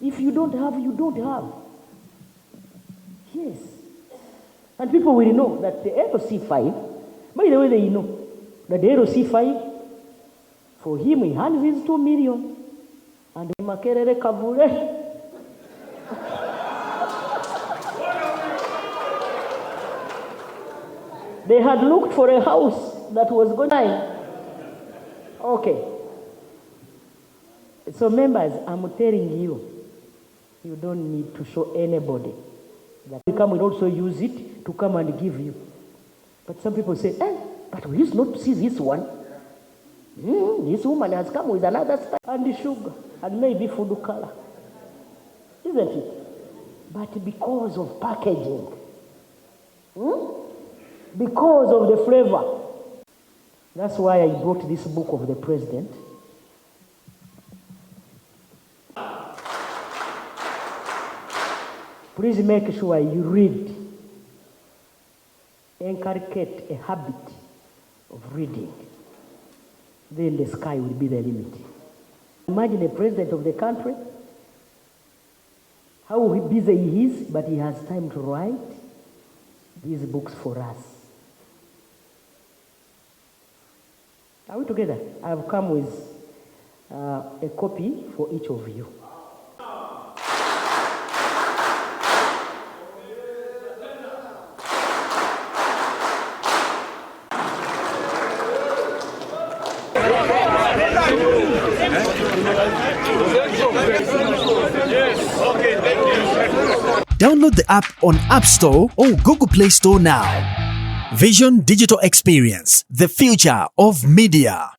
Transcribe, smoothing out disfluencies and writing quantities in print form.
If you don't have, you don't have. Yes. And people will know that the LC5, by the way, they know that the LC5, for him, he hands his 2 million. And Makerere Kavure. They had looked for a house that was going to die. Okay. So members, I'm telling you, you don't need to show anybody. That we will also use it to come and give you. But some people say, but we used not to see this one. This woman has come with another stuff and sugar and maybe food color. Isn't it? But because of packaging, because of the flavor. That's why I brought this book of the president. Please make sure you read. Inculcate a habit of reading. Then the sky will be the limit. Imagine the president of the country, how busy he is, but he has time to write these books for us. Are we together? I have come with a copy for each of you. Download the app on App Store or Google Play Store now. Vision Digital Experience, the future of media.